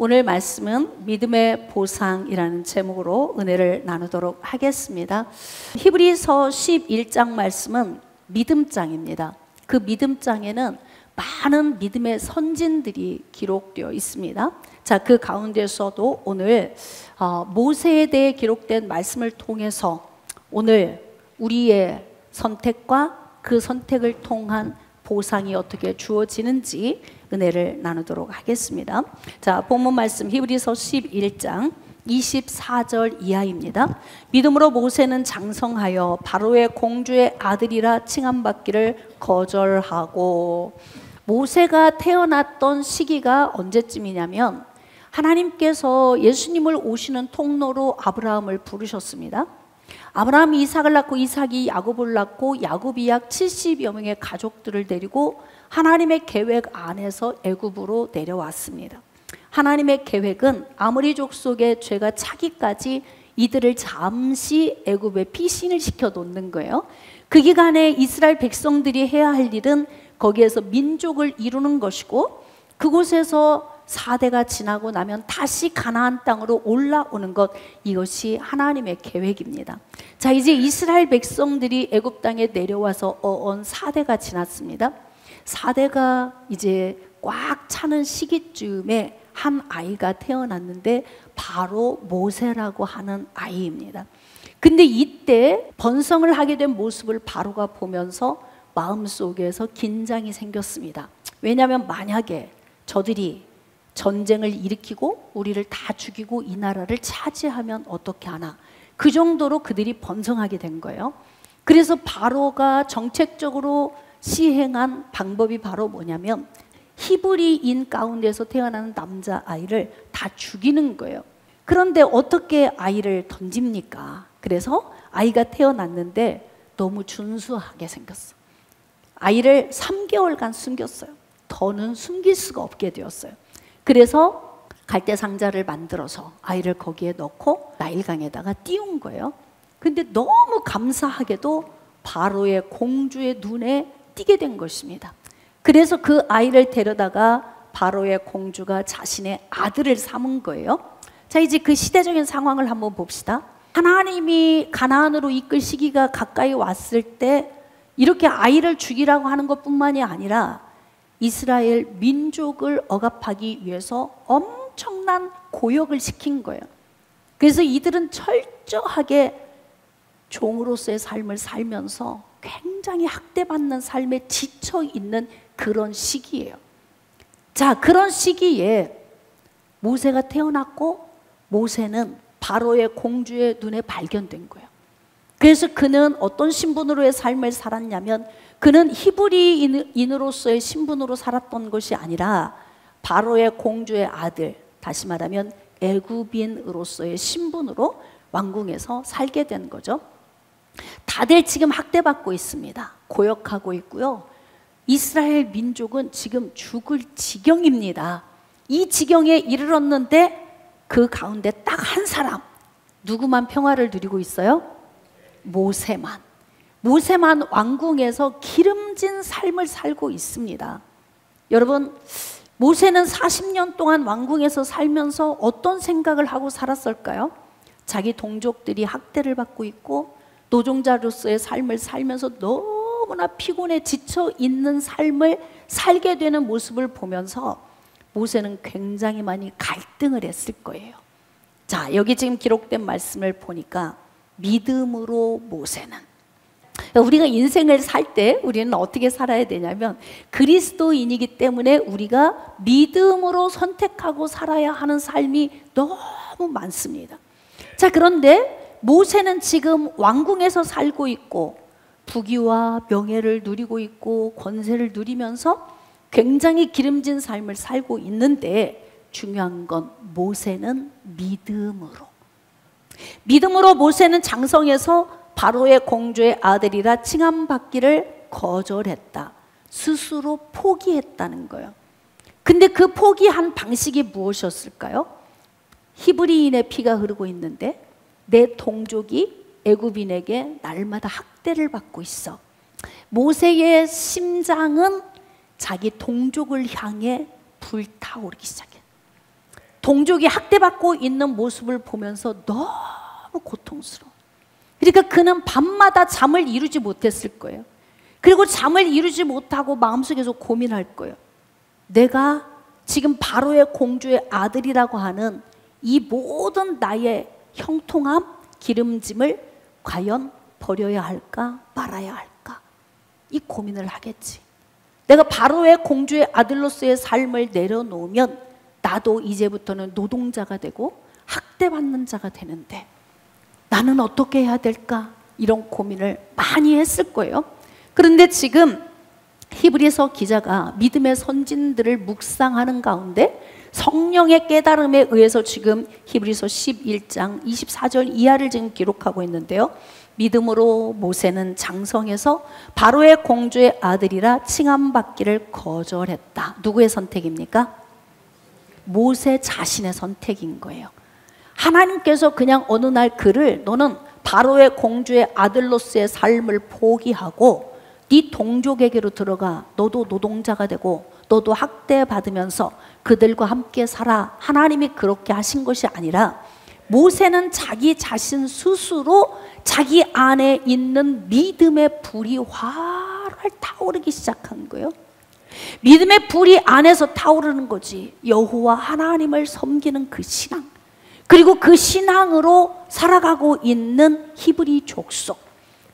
오늘 말씀은 믿음의 보상이라는 제목으로 은혜를 나누도록 하겠습니다. 히브리서 11장 말씀은 믿음장입니다. 그 믿음장에는 많은 믿음의 선진들이 기록되어 있습니다. 자, 그 가운데서도 오늘 모세에 대해 기록된 말씀을 통해서 오늘 우리의 선택과 그 선택을 통한 보상이 어떻게 주어지는지 은혜를 나누도록 하겠습니다. 자, 본문 말씀 히브리서 11장 24절 이하입니다. 믿음으로 모세는 장성하여 바로의 공주의 아들이라 칭함받기를 거절하고, 모세가 태어났던 시기가 언제쯤이냐면 하나님께서 예수님을 오시는 통로로 아브라함을 부르셨습니다. 아브라함이 이삭을 낳고 이삭이 야곱을 낳고 야곱이 약 70여 명의 가족들을 데리고 하나님의 계획 안에서 애굽으로 내려왔습니다. 하나님의 계획은 아모리 족속의 죄가 차기까지 이들을 잠시 애굽에 피신을 시켜 놓는 거예요. 그 기간에 이스라엘 백성들이 해야 할 일은 거기에서 민족을 이루는 것이고, 그곳에서 4대가 지나고 나면 다시 가나안 땅으로 올라오는 것, 이것이 하나님의 계획입니다. 자, 이제 이스라엘 백성들이 애굽 땅에 내려와서 4대가 지났습니다. 4대가 이제 꽉 차는 시기쯤에 한 아이가 태어났는데 바로 모세라고 하는 아이입니다. 근데 이때 번성을 하게 된 모습을 바로가 보면서 마음속에서 긴장이 생겼습니다. 왜냐하면 만약에 저들이 전쟁을 일으키고 우리를 다 죽이고 이 나라를 차지하면 어떻게 하나, 그 정도로 그들이 번성하게 된 거예요. 그래서 바로가 정책적으로 시행한 방법이 바로 뭐냐면 히브리인 가운데서 태어나는 남자아이를 다 죽이는 거예요. 그런데 어떻게 아이를 던집니까? 그래서 아이가 태어났는데 너무 준수하게 생겼어. 아이를 3개월간 숨겼어요. 더는 숨길 수가 없게 되었어요. 그래서 갈대 상자를 만들어서 아이를 거기에 넣고 나일강에다가 띄운 거예요. 근데 너무 감사하게도 바로의 공주의 눈에 띄게 된 것입니다. 그래서 그 아이를 데려다가 바로의 공주가 자신의 아들을 삼은 거예요. 자, 이제 그 시대적인 상황을 한번 봅시다. 하나님이 가나안으로 이끌 시기가 가까이 왔을 때 이렇게 아이를 죽이라고 하는 것뿐만이 아니라 이스라엘 민족을 억압하기 위해서 엄청난 고역을 시킨 거예요. 그래서 이들은 철저하게 종으로서의 삶을 살면서 굉장히 학대받는 삶에 지쳐 있는 그런 시기예요. 자, 그런 시기에 모세가 태어났고, 모세는 바로의 공주의 눈에 발견된 거예요. 그래서 그는 어떤 신분으로의 삶을 살았냐면, 그는 히브리인으로서의 신분으로 살았던 것이 아니라 바로의 공주의 아들, 다시 말하면 애굽인으로서의 신분으로 왕궁에서 살게 된 거죠. 다들 지금 학대받고 있습니다. 고역하고 있고요. 이스라엘 민족은 지금 죽을 지경입니다. 이 지경에 이르렀는데 그 가운데 딱 한 사람, 누구만 평화를 누리고 있어요? 모세만 왕궁에서 기름진 삶을 살고 있습니다. 여러분, 모세는 40년 동안 왕궁에서 살면서 어떤 생각을 하고 살았을까요? 자기 동족들이 학대를 받고 있고 노동자로서의 삶을 살면서 너무나 피곤해 지쳐 있는 삶을 살게 되는 모습을 보면서 모세는 굉장히 많이 갈등을 했을 거예요. 자, 여기 지금 기록된 말씀을 보니까 믿음으로 모세는, 우리가 인생을 살 때 우리는 어떻게 살아야 되냐면 그리스도인이기 때문에 우리가 믿음으로 선택하고 살아야 하는 삶이 너무 많습니다. 자, 그런데 모세는 지금 왕궁에서 살고 있고 부귀와 명예를 누리고 있고 권세를 누리면서 굉장히 기름진 삶을 살고 있는데, 중요한 건 모세는 믿음으로 모세는 장성해서 바로의 공주의 아들이라 칭함받기를 거절했다. 스스로 포기했다는 거예요. 근데 그 포기한 방식이 무엇이었을까요? 히브리인의 피가 흐르고 있는데 내 동족이 애굽인에게 날마다 학대를 받고 있어. 모세의 심장은 자기 동족을 향해 불타오르기 시작해. 동족이 학대받고 있는 모습을 보면서 너무 고통스러워. 그러니까 그는 밤마다 잠을 이루지 못했을 거예요. 그리고 잠을 이루지 못하고 마음속에서 고민할 거예요. 내가 지금 바로의 공주의 아들이라고 하는 이 모든 나의 형통함, 기름짐을 과연 버려야 할까 말아야 할까, 이 고민을 하겠지. 내가 바로의 공주의 아들로서의 삶을 내려놓으면 나도 이제부터는 노동자가 되고 학대받는 자가 되는데 나는 어떻게 해야 될까, 이런 고민을 많이 했을 거예요. 그런데 지금 히브리서 기자가 믿음의 선진들을 묵상하는 가운데 성령의 깨달음에 의해서 지금 히브리서 11장 24절 이하를 지금 기록하고 있는데요. 믿음으로 모세는 장성해서 바로의 공주의 아들이라 칭함받기를 거절했다. 누구의 선택입니까? 모세 자신의 선택인 거예요. 하나님께서 그냥 어느 날 그를, 너는 바로의 공주의 아들로서의 삶을 포기하고 네 동족에게로 들어가 너도 노동자가 되고 너도 학대받으면서 그들과 함께 살아, 하나님이 그렇게 하신 것이 아니라 모세는 자기 자신 스스로 자기 안에 있는 믿음의 불이 활활 타오르기 시작한 거예요. 믿음의 불이 안에서 타오르는 거지. 여호와 하나님을 섬기는 그 신앙, 그리고 그 신앙으로 살아가고 있는 히브리 족속,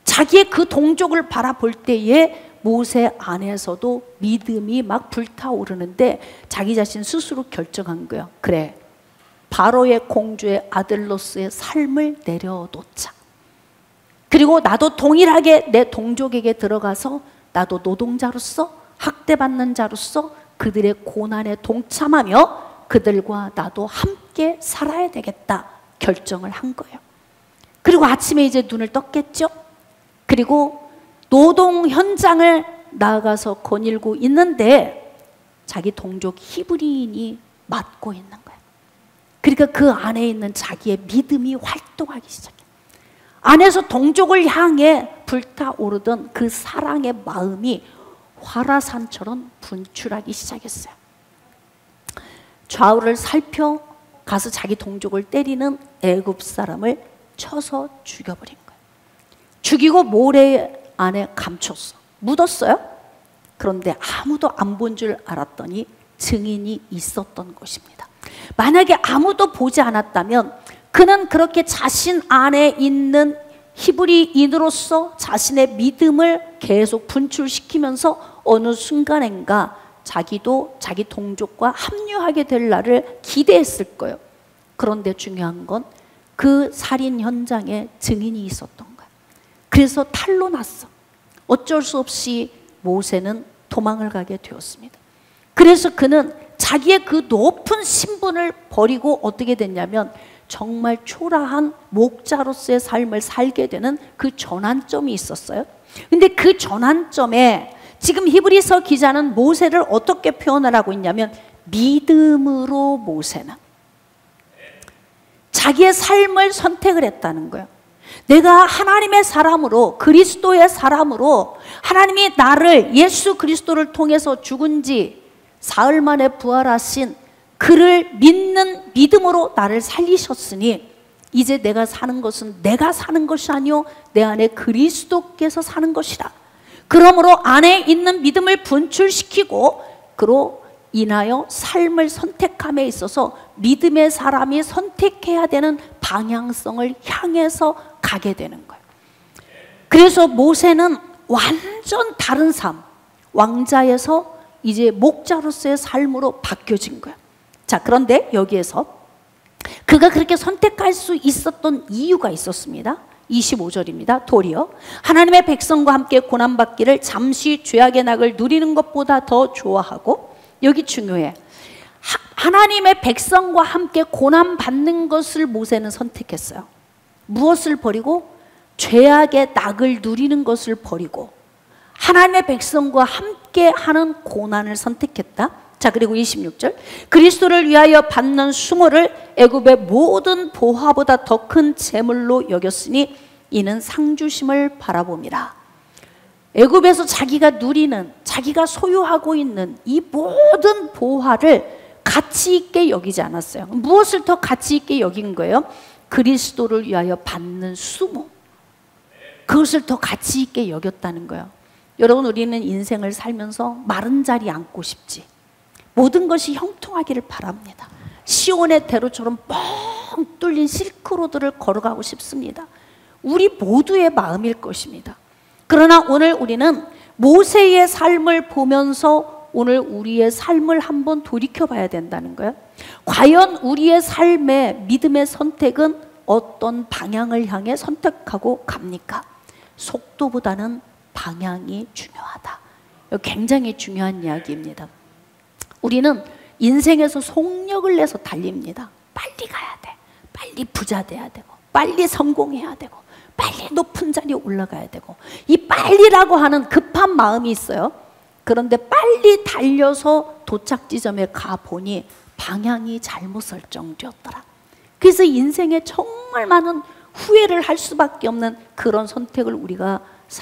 자기의 그 동족을 바라볼 때에 모세 안에서도 믿음이 막 불타오르는데 자기 자신 스스로 결정한 거예요. 그래, 바로의 공주의 아들로서의 삶을 내려놓자. 그리고 나도 동일하게 내 동족에게 들어가서 나도 노동자로서 학대받는 자로서 그들의 고난에 동참하며 그들과 나도 함께 살아야 되겠다 결정을 한 거예요. 그리고 아침에 이제 눈을 떴겠죠. 그리고 노동 현장을 나아가서 거닐고 있는데 자기 동족 히브리인이 맞고 있는 거예요. 그러니까 그 안에 있는 자기의 믿음이 활동하기 시작해요. 안에서 동족을 향해 불타오르던 그 사랑의 마음이 화라산처럼 분출하기 시작했어요. 좌우를 살펴 가서 자기 동족을 때리는 애굽 사람을 쳐서 죽여버린 거예요. 죽이고 모래 안에 감췄어. 묻었어요. 그런데 아무도 안 본 줄 알았더니 증인이 있었던 것입니다. 만약에 아무도 보지 않았다면 그는 그렇게 자신 안에 있는 히브리인으로서 자신의 믿음을 계속 분출시키면서 어느 순간인가 자기도 자기 동족과 합류하게 될 날을 기대했을 거예요. 그런데 중요한 건 그 살인 현장에 증인이 있었던 거예요. 그래서 탈로 났어. 어쩔 수 없이 모세는 도망을 가게 되었습니다. 그래서 그는 자기의 그 높은 신분을 버리고 어떻게 됐냐면 정말 초라한 목자로서의 삶을 살게 되는 그 전환점이 있었어요. 근데 그 전환점에 지금 히브리서 기자는 모세를 어떻게 표현을 하고 있냐면 믿음으로 모세는 자기의 삶을 선택을 했다는 거예요. 내가 하나님의 사람으로, 그리스도의 사람으로, 하나님이 나를, 예수 그리스도를 통해서 죽은 지 사흘 만에 부활하신 그를 믿는 믿음으로 나를 살리셨으니 이제 내가 사는 것은 내가 사는 것이 아니요 내 안에 그리스도께서 사는 것이라. 그러므로 안에 있는 믿음을 분출시키고 그로 인하여 삶을 선택함에 있어서 믿음의 사람이 선택해야 되는 방향성을 향해서 가게 되는 거예요. 그래서 모세는 완전 다른 삶, 왕자에서 이제 목자로서의 삶으로 바뀌어진 거예요. 자, 그런데 여기에서 그가 그렇게 선택할 수 있었던 이유가 있었습니다. 25절입니다. 도리어 하나님의 백성과 함께 고난받기를 잠시 죄악의 낙을 누리는 것보다 더 좋아하고, 여기 중요해. 하나님의 백성과 함께 고난받는 것을 모세는 선택했어요. 무엇을 버리고? 죄악의 낙을 누리는 것을 버리고 하나님의 백성과 함께 하는 고난을 선택했다. 자, 그리고 26절 그리스도를 위하여 받는 수모를 애굽의 모든 보화보다 더 큰 재물로 여겼으니 이는 상주심을 바라봄이라. 애굽에서 자기가 누리는, 자기가 소유하고 있는 이 모든 보화를 가치 있게 여기지 않았어요. 무엇을 더 가치 있게 여긴 거예요? 그리스도를 위하여 받는 수모, 그것을 더 가치 있게 여겼다는 거예요. 여러분, 우리는 인생을 살면서 마른 자리 앉고 싶지, 모든 것이 형통하기를 바랍니다. 시온의 대로처럼 뻥 뚫린 실크로드를 걸어가고 싶습니다. 우리 모두의 마음일 것입니다. 그러나 오늘 우리는 모세의 삶을 보면서 오늘 우리의 삶을 한번 돌이켜 봐야 된다는 거예요. 과연 우리의 삶의 믿음의 선택은 어떤 방향을 향해 선택하고 갑니까? 속도보다는 방향이 중요하다. 굉장히 중요한 이야기입니다. 우리는 인생에서 속력을 내서 달립니다. 빨리 가야 돼. 빨리 부자 돼야 되고, 빨리 성공해야 되고, 빨리 높은 자리에 올라가야 되고, 이 빨리라고 하는 급한 마음이 있어요. 그런데 빨리 달려서 도착 지점에 가보니 방향이 잘못 설정되었더라. 그래서 인생에 정말 많은 후회를 할 수밖에 없는 그런 선택을 우리가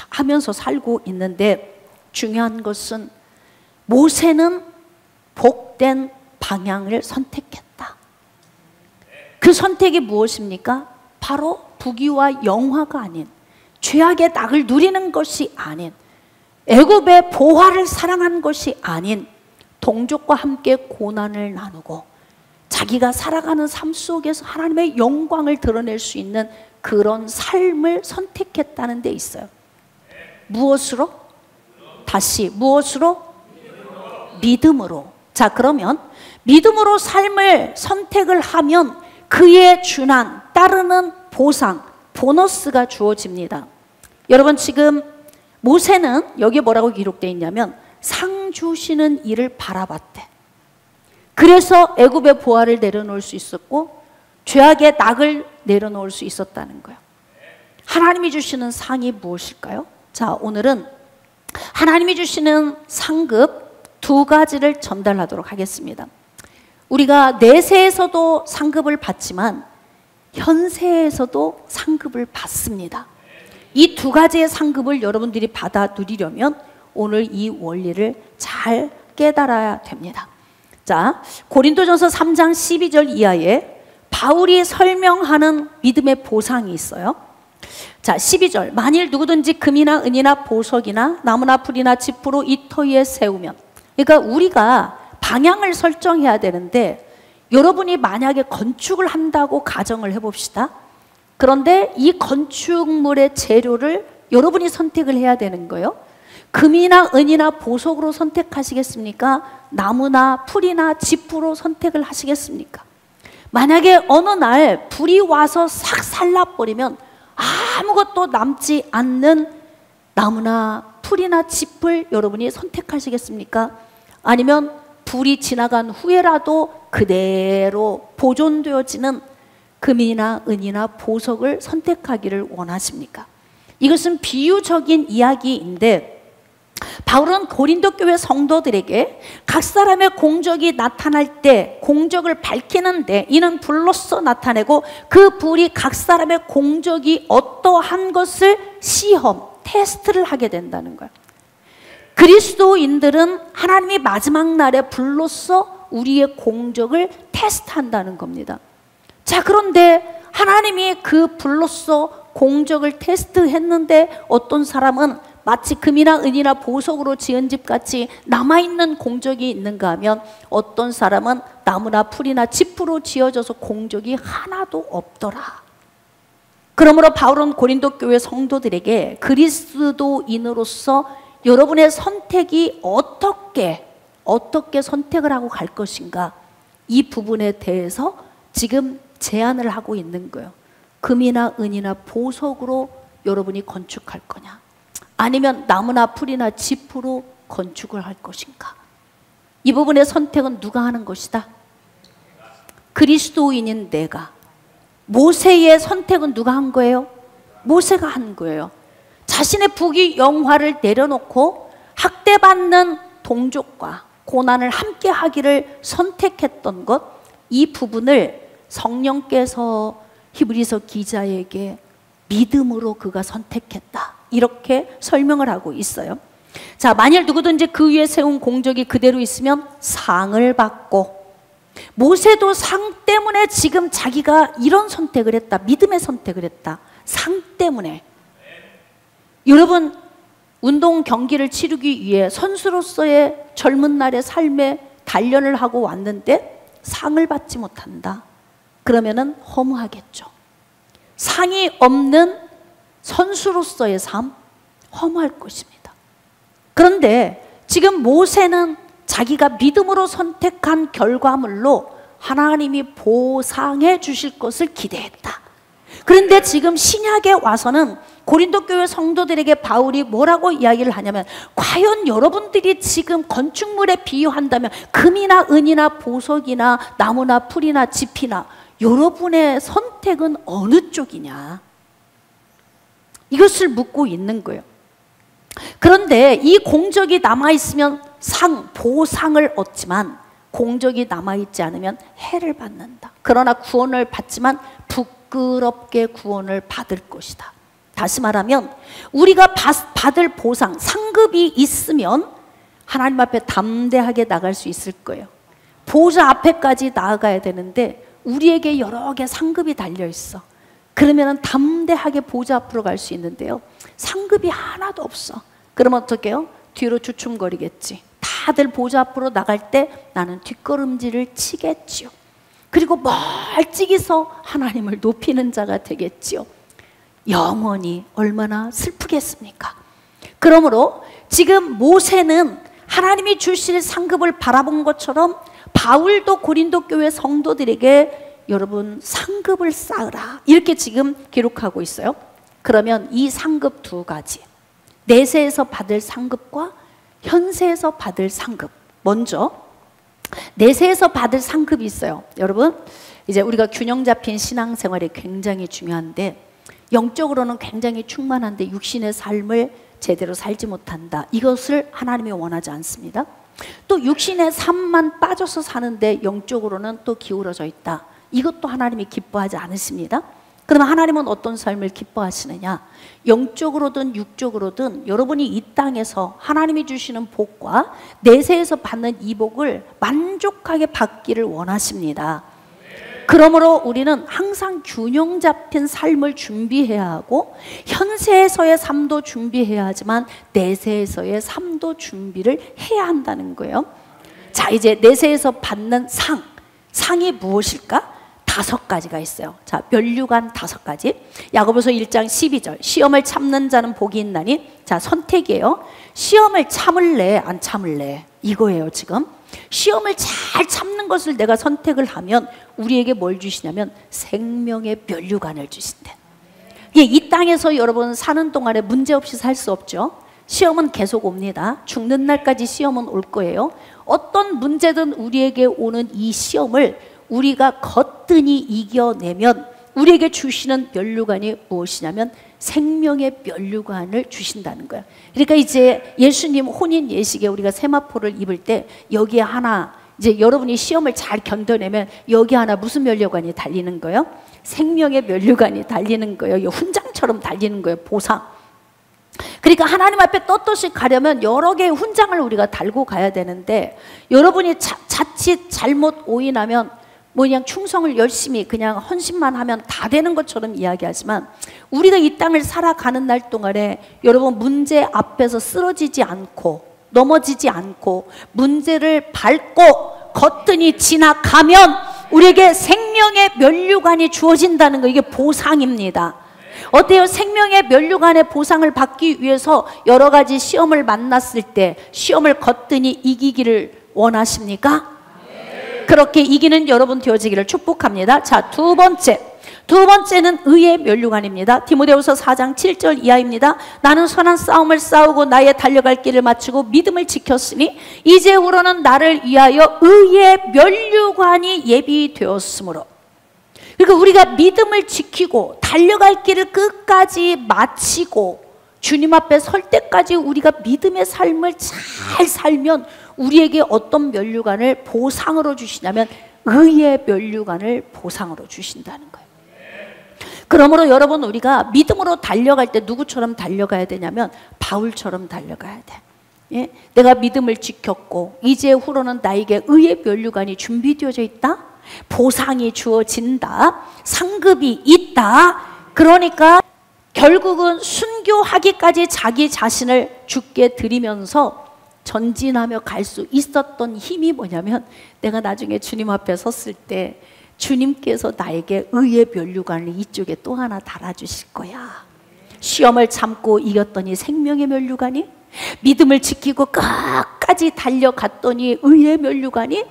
하면서 살고 있는데, 중요한 것은 모세는 복된 방향을 선택했다. 그 선택이 무엇입니까? 바로 부귀와 영화가 아닌, 죄악의 낙을 누리는 것이 아닌, 애굽의 보화를 사랑한 것이 아닌, 동족과 함께 고난을 나누고 자기가 살아가는 삶 속에서 하나님의 영광을 드러낼 수 있는 그런 삶을 선택했다는 데 있어요. 무엇으로? 다시 무엇으로? 믿음으로. 자, 그러면 믿음으로 삶을 선택을 하면 그에 준한 따르는 보상, 보너스가 주어집니다. 여러분, 지금 모세는 여기에 뭐라고 기록되어 있냐면 상 주시는 이를 바라봤대. 그래서 애굽의 보화를 내려놓을 수 있었고 죄악의 낙을 내려놓을 수 있었다는 거예요. 하나님이 주시는 상이 무엇일까요? 자, 오늘은 하나님이 주시는 상급 두 가지를 전달하도록 하겠습니다. 우리가 내세에서도 상급을 받지만 현세에서도 상급을 받습니다. 이 두 가지의 상급을 여러분들이 받아 누리려면 오늘 이 원리를 잘 깨달아야 됩니다. 자, 고린도전서 3장 12절 이하에 바울이 설명하는 믿음의 보상이 있어요. 자, 12절. 만일 누구든지 금이나 은이나 보석이나 나무나 풀이나 짚으로 이 터 위에 세우면, 그러니까 우리가 방향을 설정해야 되는데, 여러분이 만약에 건축을 한다고 가정을 해봅시다. 그런데 이 건축물의 재료를 여러분이 선택을 해야 되는 거예요. 금이나 은이나 보석으로 선택하시겠습니까? 나무나 풀이나 짚으로 선택을 하시겠습니까? 만약에 어느 날 불이 와서 싹 살라버리면 아무것도 남지 않는 나무나 풀이나 짚을 여러분이 선택하시겠습니까? 아니면 불이 지나간 후에라도 그대로 보존되어지는 금이나 은이나 보석을 선택하기를 원하십니까? 이것은 비유적인 이야기인데, 바울은 고린도 교회 성도들에게 각 사람의 공적이 나타날 때 공적을 밝히는데 이는 불로써 나타내고 그 불이 각 사람의 공적이 어떠한 것을 시험, 테스트를 하게 된다는 거예요. 그리스도인들은 하나님이 마지막 날에 불로써 우리의 공적을 테스트한다는 겁니다. 자, 그런데 하나님이 그 불로써 공적을 테스트했는데 어떤 사람은 마치 금이나 은이나 보석으로 지은 집같이 남아있는 공적이 있는가 하면 어떤 사람은 나무나 풀이나 짚으로 지어져서 공적이 하나도 없더라. 그러므로 바울은 고린도 교회 성도들에게 그리스도인으로서 여러분의 선택이 어떻게 선택을 하고 갈 것인가, 이 부분에 대해서 지금 제안을 하고 있는 거예요. 금이나 은이나 보석으로 여러분이 건축할 거냐, 아니면 나무나 풀이나 짚으로 건축을 할 것인가? 이 부분의 선택은 누가 하는 것이다? 그리스도인인 내가. 모세의 선택은 누가 한 거예요? 모세가 한 거예요. 자신의 부귀 영화를 내려놓고 학대받는 동족과 고난을 함께 하기를 선택했던 것, 이 부분을 성령께서 히브리서 기자에게 믿음으로 그가 선택했다, 이렇게 설명을 하고 있어요. 자, 만일 누구든지 그 위에 세운 공적이 그대로 있으면 상을 받고, 모세도 상 때문에 지금 자기가 이런 선택을 했다. 믿음의 선택을 했다. 상 때문에. 여러분, 운동 경기를 치르기 위해 선수로서의 젊은 날의 삶에 단련을 하고 왔는데 상을 받지 못한다. 그러면은 허무하겠죠. 상이 없는 선수로서의 삶, 허무할 것입니다. 그런데 지금 모세는 자기가 믿음으로 선택한 결과물로 하나님이 보상해 주실 것을 기대했다. 그런데 지금 신약에 와서는 고린도 교회 성도들에게 바울이 뭐라고 이야기를 하냐면, 과연 여러분들이 지금 건축물에 비유한다면 금이나 은이나 보석이나 나무나 풀이나 짚이나 여러분의 선택은 어느 쪽이냐, 이것을 묻고 있는 거예요. 그런데 이 공적이 남아있으면 보상을 얻지만 공적이 남아있지 않으면 해를 받는다. 그러나 구원을 받지만 부끄럽게 구원을 받을 것이다. 다시 말하면 우리가 받을 보상, 상급이 있으면 하나님 앞에 담대하게 나갈 수 있을 거예요. 보좌 앞에까지 나아가야 되는데 우리에게 여러 개 상급이 달려있어. 그러면 담대하게 보좌 앞으로 갈 수 있는데요, 상급이 하나도 없어. 그러면 어떡해요? 뒤로 주춤거리겠지. 다들 보좌 앞으로 나갈 때 나는 뒷걸음질을 치겠지요. 그리고 멀찍이서 하나님을 높이는 자가 되겠지요. 영원히 얼마나 슬프겠습니까? 그러므로 지금 모세는 하나님이 주실 상급을 바라본 것처럼 바울도 고린도 교회 성도들에게 여러분 상급을 쌓으라, 이렇게 지금 기록하고 있어요. 그러면 이 상급 두 가지, 내세에서 받을 상급과 현세에서 받을 상급. 먼저 내세에서 받을 상급이 있어요. 여러분, 이제 우리가 균형 잡힌 신앙생활이 굉장히 중요한데, 영적으로는 굉장히 충만한데 육신의 삶을 제대로 살지 못한다. 이것을 하나님이 원하지 않습니다. 또 육신의 삶만 빠져서 사는데 영적으로는 또 기울어져 있다. 이것도 하나님이 기뻐하지 않으십니다. 그러면 하나님은 어떤 삶을 기뻐하시느냐? 영적으로든 육적으로든 여러분이 이 땅에서 하나님이 주시는 복과 내세에서 받는 이 복을 만족하게 받기를 원하십니다. 그러므로 우리는 항상 균형 잡힌 삶을 준비해야 하고 현세에서의 삶도 준비해야 하지만 내세에서의 삶도 준비를 해야 한다는 거예요. 자, 이제 내세에서 받는 상이 무엇일까? 5가지가 있어요. 자, 면류관 5가지. 야고보서 1장 12절. 시험을 참는 자는 복이 있나니. 자, 선택이에요. 시험을 참을래, 안 참을래, 이거예요. 지금 시험을 잘 참는 것을 내가 선택을 하면 우리에게 뭘 주시냐면 생명의 면류관을 주신대. 이 땅에서 여러분 사는 동안에 문제없이 살 수 없죠. 시험은 계속 옵니다. 죽는 날까지 시험은 올 거예요. 어떤 문제든 우리에게 오는 이 시험을 우리가 거뜬히 이겨내면 우리에게 주시는 면류관이 무엇이냐면 생명의 면류관을 주신다는 거예요. 그러니까 이제 예수님 혼인 예식에 우리가 세마포를 입을 때 여기에 하나, 이제 여러분이 시험을 잘 견뎌내면 여기 하나 무슨 면류관이 달리는 거예요? 생명의 면류관이 달리는 거예요. 훈장처럼 달리는 거예요. 보상. 그러니까 하나님 앞에 떳떳이 가려면 여러 개의 훈장을 우리가 달고 가야 되는데, 여러분이 자칫 잘못 오인하면 그냥 충성을 열심히 그냥 헌신만 하면 다 되는 것처럼 이야기하지만, 우리가 이 땅을 살아가는 날 동안에 여러분 문제 앞에서 쓰러지지 않고 넘어지지 않고 문제를 밟고 거뜬히 지나가면 우리에게 생명의 면류관이 주어진다는 거, 이게 보상입니다. 어때요? 생명의 면류관의 보상을 받기 위해서 여러 가지 시험을 만났을 때 시험을 거뜬히 이기기를 원하십니까? 그렇게 이기는 여러분 되어지기를 축복합니다. 자, 두 번째는 의의 면류관입니다. 디모데후서 4장 7절 이하입니다. 나는 선한 싸움을 싸우고 나의 달려갈 길을 마치고 믿음을 지켰으니 이제후로는 나를 위하여 의의 면류관이 예비되었으므로. 그러니까 우리가 믿음을 지키고 달려갈 길을 끝까지 마치고 주님 앞에 설 때까지 우리가 믿음의 삶을 잘 살면 우리에게 어떤 면류관을 보상으로 주시냐면 의의 면류관을 보상으로 주신다는 거예요. 그러므로 여러분, 우리가 믿음으로 달려갈 때 누구처럼 달려가야 되냐면 바울처럼 달려가야 돼. 예? 내가 믿음을 지켰고 이제 후로는 나에게 의의 면류관이 준비되어져 있다. 보상이 주어진다. 상급이 있다. 그러니까 결국은 순교하기까지 자기 자신을 주께 드리면서 전진하며 갈 수 있었던 힘이 뭐냐면, 내가 나중에 주님 앞에 섰을 때 주님께서 나에게 의의 면류관을 이쪽에 또 하나 달아주실 거야. 시험을 참고 이겼더니 생명의 면류관이, 믿음을 지키고 끝까지 달려갔더니 의의 면류관이,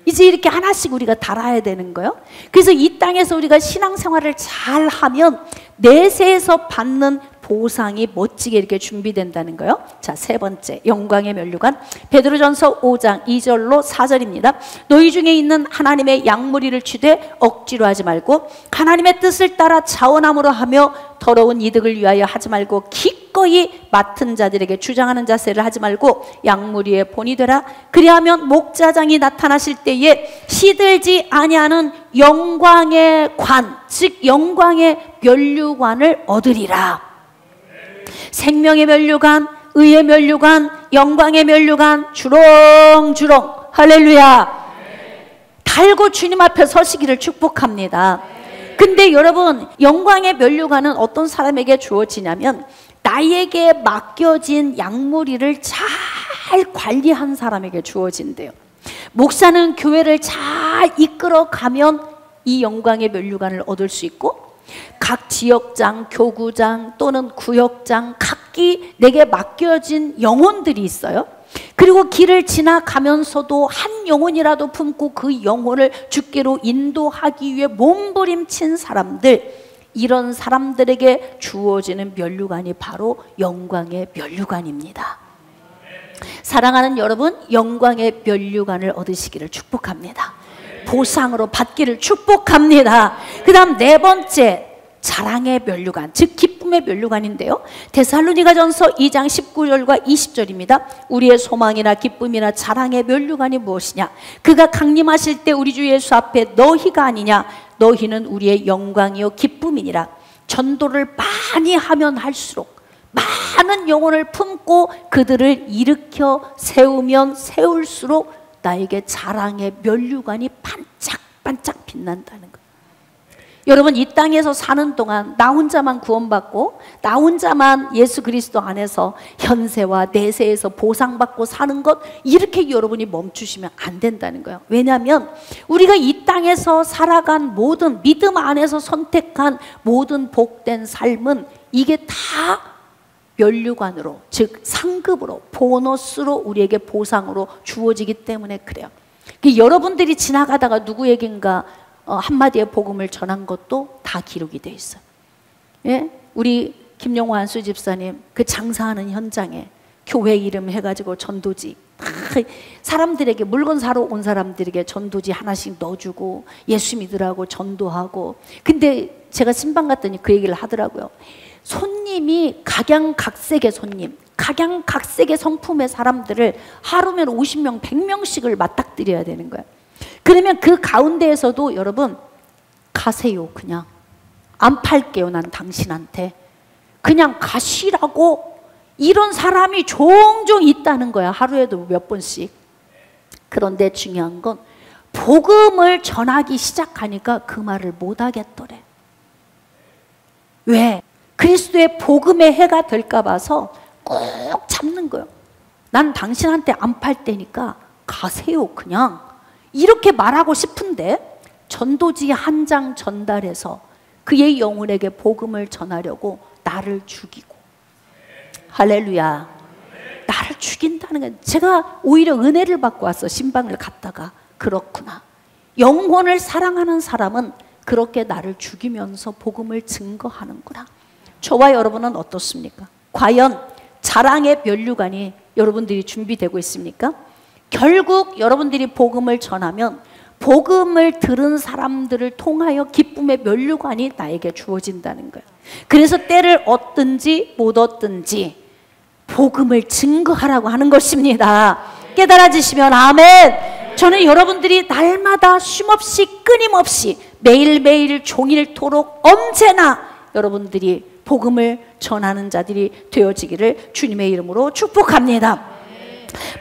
이제 이렇게 하나씩 우리가 달아야 되는 거예요. 그래서 이 땅에서 우리가 신앙생활을 잘하면 내세에서 받는 보상이 멋지게 이렇게 준비된다는 거예요. 자, 세 번째, 영광의 면류관. 베드로전서 5장 2절로 4절입니다. 너희 중에 있는 하나님의 양무리를 취되 억지로 하지 말고 하나님의 뜻을 따라 자원함으로 하며 더러운 이득을 위하여 하지 말고 기꺼이 맡은 자들에게 주장하는 자세를 하지 말고 양무리의 본이 되라. 그리하면 목자장이 나타나실 때에 시들지 아니하는 영광의 관, 즉 영광의 면류관을 얻으리라. 생명의 면류관, 의의 면류관, 영광의 면류관, 주렁주렁, 할렐루야, 달고 주님 앞에 서시기를 축복합니다. 근데 여러분, 영광의 면류관은 어떤 사람에게 주어지냐면 나에게 맡겨진 양무리를 잘 관리한 사람에게 주어진대요. 목사는 교회를 잘 이끌어가면 이 영광의 면류관을 얻을 수 있고, 각 지역장, 교구장 또는 구역장 각기 내게 맡겨진 영혼들이 있어요. 그리고 길을 지나가면서도 한 영혼이라도 품고 그 영혼을 주께로 인도하기 위해 몸부림친 사람들, 이런 사람들에게 주어지는 면류관이 바로 영광의 면류관입니다. 사랑하는 여러분, 영광의 면류관을 얻으시기를 축복합니다. 보상으로 받기를 축복합니다. 그 다음 네 번째, 자랑의 면류관, 즉 기쁨의 면류관인데요. 데살로니가전서 2장 19절과 20절입니다. 우리의 소망이나 기쁨이나 자랑의 면류관이 무엇이냐? 그가 강림하실 때 우리 주 예수 앞에 너희가 아니냐? 너희는 우리의 영광이요 기쁨이니라. 전도를 많이 하면 할수록, 많은 영혼을 품고 그들을 일으켜 세우면 세울수록 나에게 자랑의 면류관이 반짝반짝 빛난다는 거예요. 여러분, 이 땅에서 사는 동안 나 혼자만 구원받고 나 혼자만 예수 그리스도 안에서 현세와 내세에서 보상받고 사는 것, 이렇게 여러분이 멈추시면 안 된다는 거예요. 왜냐하면 우리가 이 땅에서 살아간 모든, 믿음 안에서 선택한 모든 복된 삶은 이게 다 면류관으로, 즉 상급으로, 보너스로, 우리에게 보상으로 주어지기 때문에 그래요. 여러분들이 지나가다가 누구에겐가 한마디의 복음을 전한 것도 다 기록이 돼 있어요. 예? 우리 김용호 안수 집사님 그 장사하는 현장에 교회 이름 해가지고 전도지, 사람들에게, 물건 사러 온 사람들에게 전도지 하나씩 넣어주고 예수 믿으라고 전도하고. 근데 제가 신방 갔더니 그 얘기를 하더라고요. 손님이 각양각색의 손님, 각양각색의 성품의 사람들을 하루면 50명, 100명씩을 맞닥뜨려야 되는 거예요. 그러면 그 가운데에서도 여러분, 가세요, 그냥 안 팔게요, 난 당신한테, 그냥 가시라고, 이런 사람이 종종 있다는 거야. 하루에도 몇 번씩. 그런데 중요한 건 복음을 전하기 시작하니까 그 말을 못 하겠더래. 왜? 그리스도의 복음의 해가 될까 봐서 꼭 참는 거예요. 난 당신한테 안 팔 테니까 가세요, 그냥. 이렇게 말하고 싶은데 전도지 한 장 전달해서 그의 영혼에게 복음을 전하려고 나를 죽이고, 할렐루야, 나를 죽인다는 거예요. 제가 오히려 은혜를 받고 왔어. 신방을 갔다가 그렇구나, 영혼을 사랑하는 사람은 그렇게 나를 죽이면서 복음을 증거하는구나. 저와 여러분은 어떻습니까? 과연 자랑의 면류관이 여러분들이 준비되고 있습니까? 결국 여러분들이 복음을 전하면 복음을 들은 사람들을 통하여 기쁨의 면류관이 나에게 주어진다는 거예요. 그래서 때를 얻든지 못 얻든지 복음을 증거하라고 하는 것입니다. 깨달아지시면 아멘. 저는 여러분들이 날마다 쉼없이 끊임없이 매일매일 종일토록 언제나 여러분들이 복음을 전하는 자들이 되어지기를 주님의 이름으로 축복합니다.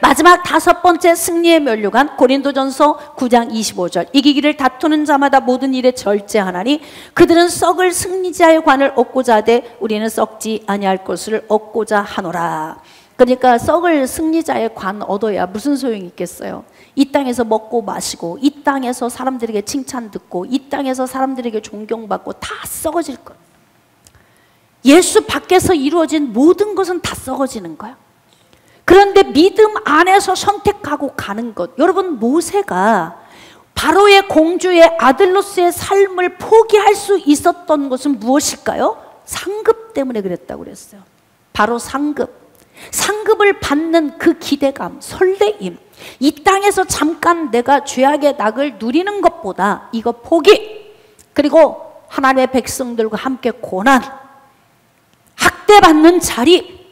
마지막 다섯 번째 승리의 면류관, 고린도전서 9장 25절. 이기기를 다투는 자마다 모든 일에 절제하나니 그들은 썩을 승리자의 관을 얻고자 하되 우리는 썩지 아니할 것을 얻고자 하노라. 그러니까 썩을 승리자의 관 얻어야 무슨 소용이 있겠어요? 이 땅에서 먹고 마시고, 이 땅에서 사람들에게 칭찬 듣고, 이 땅에서 사람들에게 존경받고 다 썩어질 것. 예수 밖에서 이루어진 모든 것은 다 썩어지는 거야. 그런데 믿음 안에서 선택하고 가는 것. 여러분, 모세가 바로의 공주의 아들로서의 삶을 포기할 수 있었던 것은 무엇일까요? 상급 때문에 그랬다고 그랬어요. 바로 상급. 상급을 받는 그 기대감, 설레임. 이 땅에서 잠깐 내가 죄악의 낙을 누리는 것보다 이거 포기. 그리고 하나님의 백성들과 함께 고난, 학대받는 자리,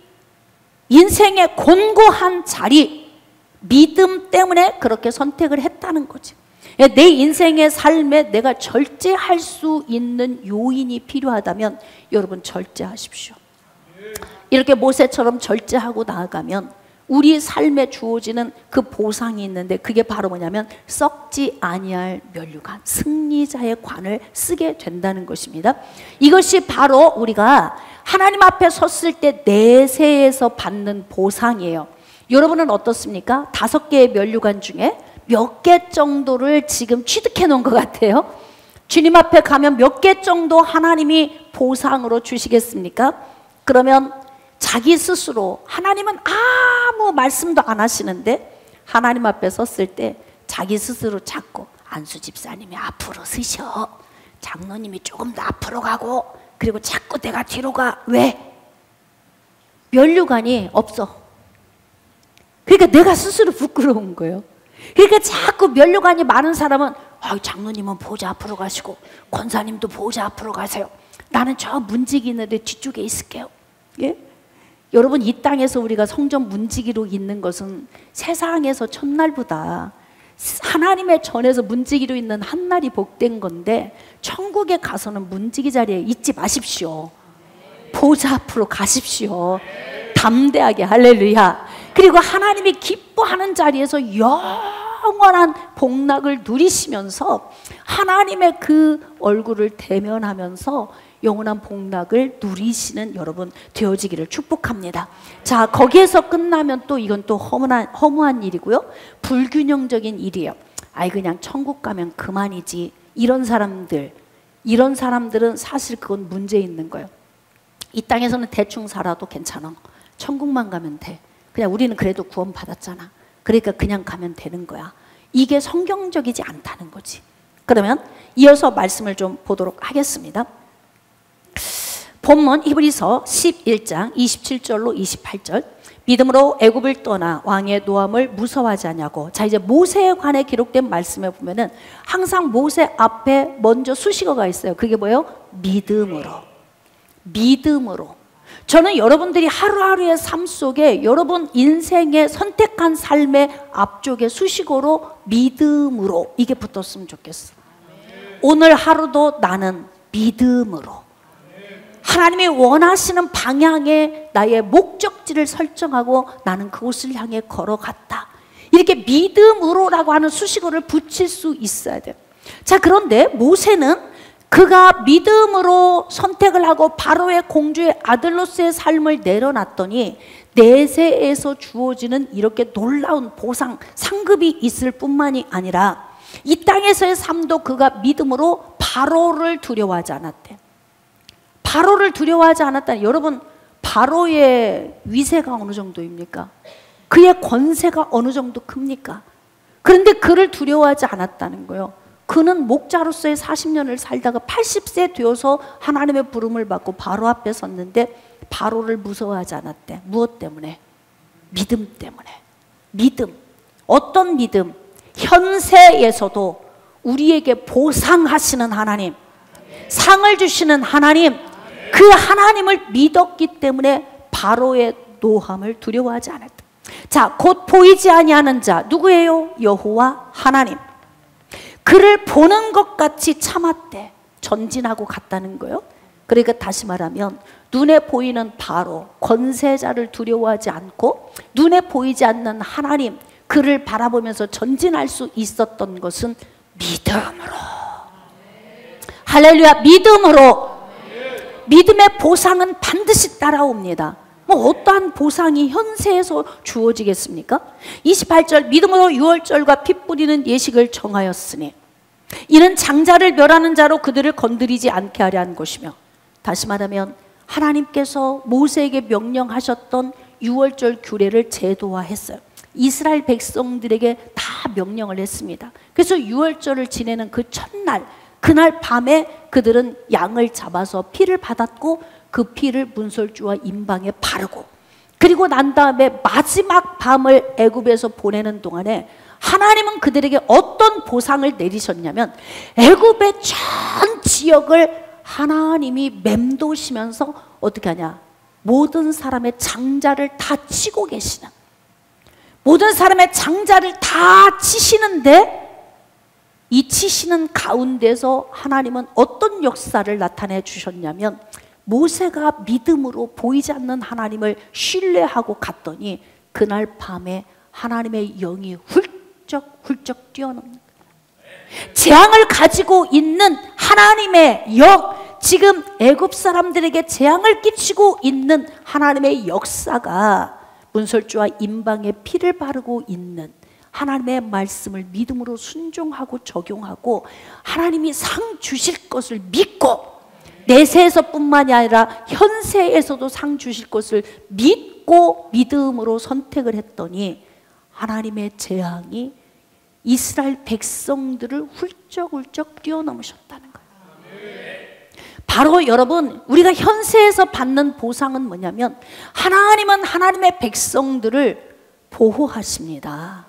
인생의 곤고한 자리, 믿음 때문에 그렇게 선택을 했다는 거지. 내 인생의 삶에 내가 절제할 수 있는 요인이 필요하다면 여러분 절제하십시오. 이렇게 모세처럼 절제하고 나아가면 우리 삶에 주어지는 그 보상이 있는데, 그게 바로 뭐냐면 썩지 아니할 면류관, 승리자의 관을 쓰게 된다는 것입니다. 이것이 바로 우리가 하나님 앞에 섰을 때 내세에서 받는 보상이에요. 여러분은 어떻습니까? 5개의 면류관 중에 몇 개 정도를 지금 취득해 놓은 것 같아요? 주님 앞에 가면 몇 개 정도 하나님이 보상으로 주시겠습니까? 그러면 자기 스스로, 하나님은 아무 말씀도 안 하시는데 하나님 앞에 섰을 때 자기 스스로 자꾸 안수 집사님이 앞으로 서셔, 장로님이 조금 더 앞으로 가고, 그리고 자꾸 내가 뒤로 가. 왜? 면류관이 없어. 그러니까 내가 스스로 부끄러운 거예요. 그러니까 자꾸 면류관이 많은 사람은 장로님은 보좌 앞으로 가시고 권사님도 보좌 앞으로 가세요. 나는 저 문지기 있는데 뒤쪽에 있을게요. 예? 여러분, 이 땅에서 우리가 성전 문지기로 있는 것은 세상에서 첫날보다 하나님의 전에서 문지기로 있는 한 날이 복된 건데, 천국에 가서는 문지기 자리에 있지 마십시오. 보좌 앞으로 가십시오. 담대하게. 할렐루야. 그리고 하나님이 기뻐하는 자리에서 영원한 복락을 누리시면서 하나님의 그 얼굴을 대면하면서 영원한 복락을 누리시는 여러분 되어지기를 축복합니다. 자, 거기에서 끝나면 또 이건 또 허무한 일이고요. 불균형적인 일이에요. 그냥 천국 가면 그만이지. 이런 사람들은 사실 그건 문제 있는 거예요. 이 땅에서는 대충 살아도 괜찮아. 천국만 가면 돼. 그냥 우리는 그래도 구원 받았잖아. 그러니까 그냥 가면 되는 거야. 이게 성경적이지 않다는 거지. 그러면 이어서 말씀을 좀 보도록 하겠습니다. 본문 히브리서 11장 27절로 28절. 믿음으로 애굽을 떠나 왕의 노함을 무서워하지 않냐고. 자, 이제 모세에 관해 기록된 말씀에 보면은 항상 모세 앞에 먼저 수식어가 있어요. 그게 뭐예요? 믿음으로. 믿음으로. 저는 여러분들이 하루하루의 삶 속에 여러분 인생의 선택한 삶의 앞쪽에 수식어로 믿음으로 이게 붙었으면 좋겠어. 오늘 하루도 나는 믿음으로 하나님이 원하시는 방향에 나의 목적지를 설정하고 나는 그곳을 향해 걸어갔다. 이렇게 믿음으로라고 하는 수식어를 붙일 수 있어야 돼요. 자, 그런데 모세는 그가 믿음으로 선택을 하고 바로의 공주의 아들로서의 삶을 내려놨더니 내세에서 주어지는 이렇게 놀라운 보상, 상급이 있을 뿐만이 아니라 이 땅에서의 삶도 그가 믿음으로 바로를 두려워하지 않았대. 바로를 두려워하지 않았다니, 여러분, 바로의 위세가 어느 정도입니까? 그의 권세가 어느 정도 큽니까? 그런데 그를 두려워하지 않았다는 거예요. 그는 목자로서의 40년을 살다가 80세 되어서 하나님의 부름을 받고 바로 앞에 섰는데 바로를 무서워하지 않았대. 무엇 때문에? 믿음 때문에. 믿음. 어떤 믿음? 현세에서도 우리에게 보상하시는 하나님, 상을 주시는 하나님, 그 하나님을 믿었기 때문에 바로의 노함을 두려워하지 않았다. 자, 곧 보이지 아니하는 자 누구예요? 여호와 하나님. 그를 보는 것 같이 참았대. 전진하고 갔다는 거예요. 그러니까 다시 말하면 눈에 보이는 바로 권세자를 두려워하지 않고 눈에 보이지 않는 하나님, 그를 바라보면서 전진할 수 있었던 것은 믿음으로. 할렐루야. 믿음으로. 믿음의 보상은 반드시 따라옵니다. 뭐 어떠한 보상이 현세에서 주어지겠습니까? 28절, 믿음으로 유월절과 피 뿌리는 예식을 정하였으니 이는 장자를 멸하는 자로 그들을 건드리지 않게 하려 한 것이며, 다시 말하면 하나님께서 모세에게 명령하셨던 유월절 규례를 제도화했어요. 이스라엘 백성들에게 다 명령을 했습니다. 그래서 유월절을 지내는 그 첫날, 그날 밤에 그들은 양을 잡아서 피를 받았고 그 피를 문설주와 임방에 바르고, 그리고 난 다음에 마지막 밤을 애굽에서 보내는 동안에 하나님은 그들에게 어떤 보상을 내리셨냐면 애굽의 전 지역을 하나님이 맴도시면서 어떻게 하냐, 모든 사람의 장자를 다 치고 계시는, 모든 사람의 장자를 다 치시는데 이 치시는 가운데서 하나님은 어떤 역사를 나타내 주셨냐면, 모세가 믿음으로 보이지 않는 하나님을 신뢰하고 갔더니 그날 밤에 하나님의 영이 훌쩍 뛰어넘는, 재앙을 가지고 있는 하나님의 영, 지금 애굽 사람들에게 재앙을 끼치고 있는 하나님의 역사가 문설주와 임방에 피를 바르고 있는 하나님의 말씀을 믿음으로 순종하고 적용하고 하나님이 상 주실 것을 믿고, 내세에서뿐만이 아니라 현세에서도 상 주실 것을 믿고 믿음으로 선택을 했더니 하나님의 재앙이 이스라엘 백성들을 훌쩍 뛰어넘으셨다는 거예요. 바로 여러분, 우리가 현세에서 받는 보상은 뭐냐면 하나님은 하나님의 백성들을 보호하십니다.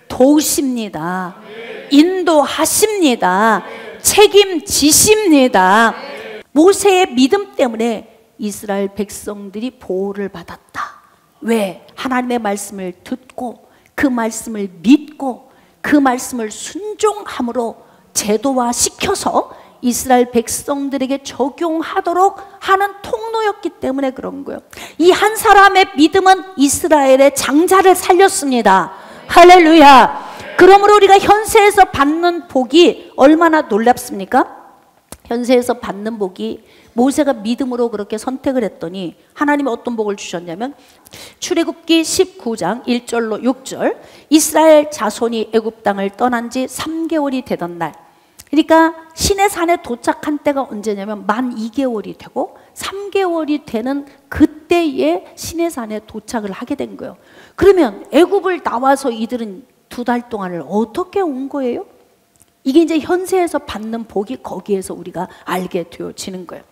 도우십니다. 인도하십니다. 책임지십니다. 모세의 믿음 때문에 이스라엘 백성들이 보호를 받았다. 왜? 하나님의 말씀을 듣고 그 말씀을 믿고 그 말씀을 순종함으로 제도화시켜서 이스라엘 백성들에게 적용하도록 하는 통로였기 때문에 그런 거예요. 이 한 사람의 믿음은 이스라엘의 장자를 살렸습니다. 할렐루야. 그러므로 우리가 현세에서 받는 복이 얼마나 놀랍습니까? 현세에서 받는 복이, 모세가 믿음으로 그렇게 선택을 했더니 하나님이 어떤 복을 주셨냐면, 출애굽기 19장 1절로 6절, 이스라엘 자손이 애굽 땅을 떠난 지 3개월이 되던 날, 그러니까 시내산에 도착한 때가 언제냐면 만 2개월이 되고 3개월이 되는 그때에 시내산에 도착을 하게 된 거예요. 그러면 애굽을 나와서 이들은 2달 동안을 어떻게 온 거예요? 이게 이제 현세에서 받는 복이 거기에서 우리가 알게 되어지는 거예요.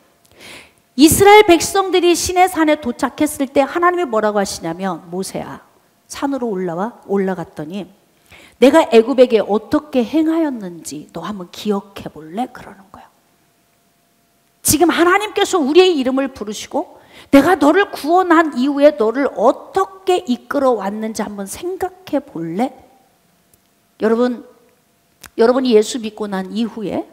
이스라엘 백성들이 시내산에 도착했을 때 하나님이 뭐라고 하시냐면, 모세야, 산으로 올라갔더니 내가 애굽에게 어떻게 행하였는지 너 한번 기억해 볼래? 그러는 거예요. 지금 하나님께서 우리의 이름을 부르시고 내가 너를 구원한 이후에 너를 어떻게 이끌어 왔는지 한번 생각해 볼래? 여러분이 예수 믿고 난 이후에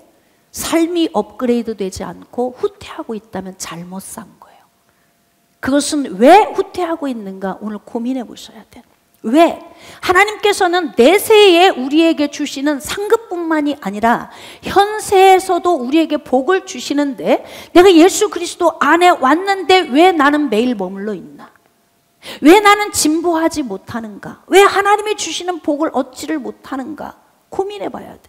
삶이 업그레이드 되지 않고 후퇴하고 있다면 잘못 산 거예요. 그것은 왜 후퇴하고 있는가 오늘 고민해 보셔야 돼요. 왜? 하나님께서는 내세에 우리에게 주시는 상급뿐만이 아니라 현세에서도 우리에게 복을 주시는데, 내가 예수 그리스도 안에 왔는데 왜 나는 매일 머물러 있나? 왜 나는 진보하지 못하는가? 왜 하나님이 주시는 복을 얻지를 못하는가? 고민해 봐야 돼.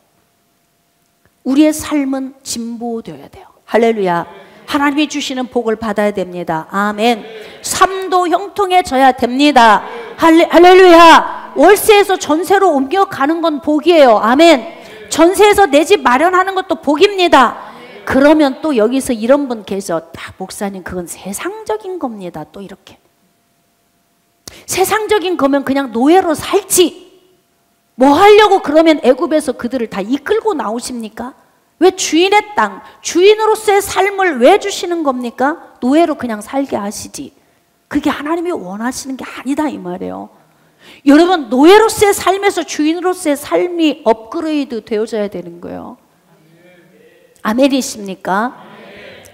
우리의 삶은 진보되어야 돼요. 할렐루야. 하나님이 주시는 복을 받아야 됩니다. 아멘. 삶도 형통해져야 됩니다. 할렐루야. 월세에서 전세로 옮겨가는 건 복이에요. 아멘. 전세에서 내 집 마련하는 것도 복입니다. 그러면 또 여기서 이런 분 계셔. 딱 목사님, 그건 세상적인 겁니다. 또 이렇게. 세상적인 거면 그냥 노예로 살지. 뭐 하려고 그러면 애굽에서 그들을 다 이끌고 나오십니까? 왜 주인의 땅, 주인으로서의 삶을 왜 주시는 겁니까? 노예로 그냥 살게 하시지. 그게 하나님이 원하시는 게 아니다 이 말이에요. 여러분, 노예로서의 삶에서 주인으로서의 삶이 업그레이드 되어져야 되는 거예요. 아멘이십니까?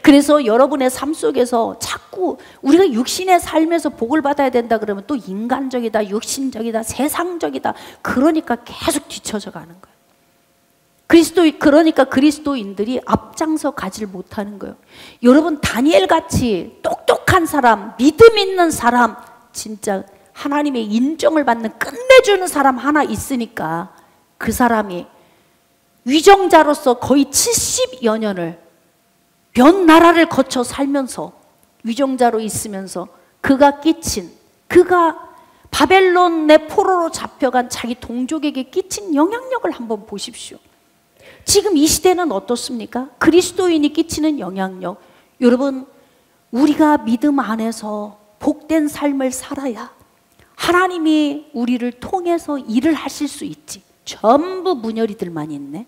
그래서 여러분의 삶 속에서 자꾸 우리가 육신의 삶에서 복을 받아야 된다 그러면 또 인간적이다, 육신적이다, 세상적이다, 그러니까 계속 뒤쳐져 가는 거예요. 그러니까 그리스도인들이 앞장서 가지를 못하는 거예요. 여러분, 다니엘 같이 똑똑한 사람, 믿음 있는 사람, 진짜 하나님의 인정을 받는 끝내주는 사람 하나 있으니까 그 사람이 위정자로서 거의 70여 년을 몇 나라를 거쳐 살면서 위정자로 있으면서 그가 바벨론의 포로로 잡혀간 자기 동족에게 끼친 영향력을 한번 보십시오. 지금 이 시대는 어떻습니까? 그리스도인이 끼치는 영향력. 여러분, 우리가 믿음 안에서 복된 삶을 살아야 하나님이 우리를 통해서 일을 하실 수 있지. 전부 문열이들만 있네.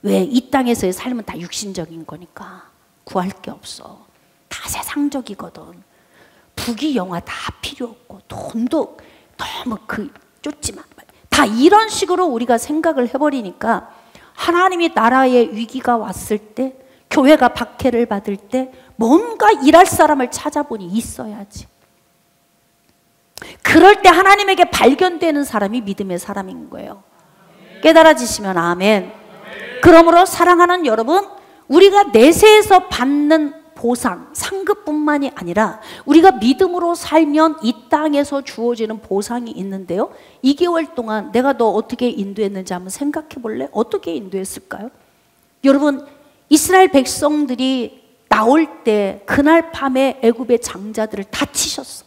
왜? 이 땅에서의 삶은 다 육신적인 거니까 구할 게 없어. 다 세상적이거든. 부귀 영화 다 필요 없고 돈도 너무 쫓지만 다 이런 식으로 우리가 생각을 해버리니까 하나님이 나라의 위기가 왔을 때, 교회가 박해를 받을 때 뭔가 일할 사람을 찾아보니 있어야지. 그럴 때 하나님에게 발견되는 사람이 믿음의 사람인 거예요. 깨달아지시면 아멘. 그러므로 사랑하는 여러분, 우리가 내세에서 받는 보상, 상급뿐만이 아니라 우리가 믿음으로 살면 이 땅에서 주어지는 보상이 있는데요, 2개월 동안 내가 너 어떻게 인도했는지 한번 생각해 볼래? 어떻게 인도했을까요? 여러분, 이스라엘 백성들이 나올 때 그날 밤에 애굽의 장자들을 다 치셨어.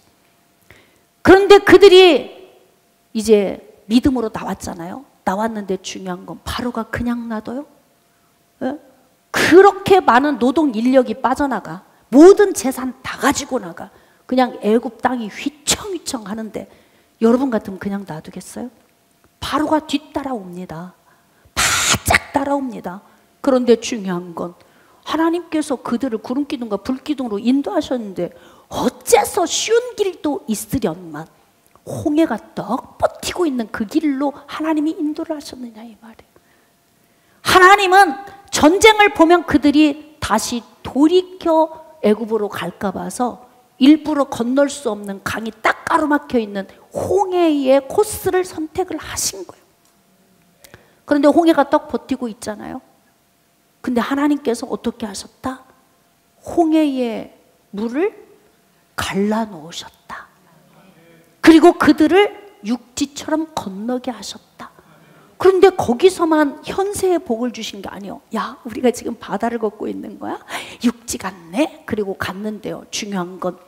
그런데 그들이 이제 믿음으로 나왔잖아요. 나왔는데 중요한 건 바로가 그냥 놔둬요? 예? 그렇게 많은 노동 인력이 빠져나가, 모든 재산 다 가지고 나가, 그냥 애굽 땅이 휘청휘청 하는데 여러분 같으면 그냥 놔두겠어요? 바로가 뒤따라옵니다. 바짝 따라옵니다. 그런데 중요한 건 하나님께서 그들을 구름기둥과 불기둥으로 인도하셨는데 어째서 쉬운 길도 있으련만 홍해가 떡 버티고 있는 그 길로 하나님이 인도를 하셨느냐 이 말이에요. 하나님은 전쟁을 보면 그들이 다시 돌이켜 애굽으로 갈까 봐서 일부러 건널 수 없는 강이 딱 가로막혀 있는 홍해의 코스를 선택을 하신 거예요. 그런데 홍해가 떡 버티고 있잖아요. 근데 하나님께서 어떻게 하셨다? 홍해의 물을 갈라 놓으셨다. 그리고 그들을 육지처럼 건너게 하셨다. 그런데 거기서만 현세의 복을 주신 게 아니에요. 야, 우리가 지금 바다를 걷고 있는 거야? 육지 같네? 그리고 갔는데요, 중요한 건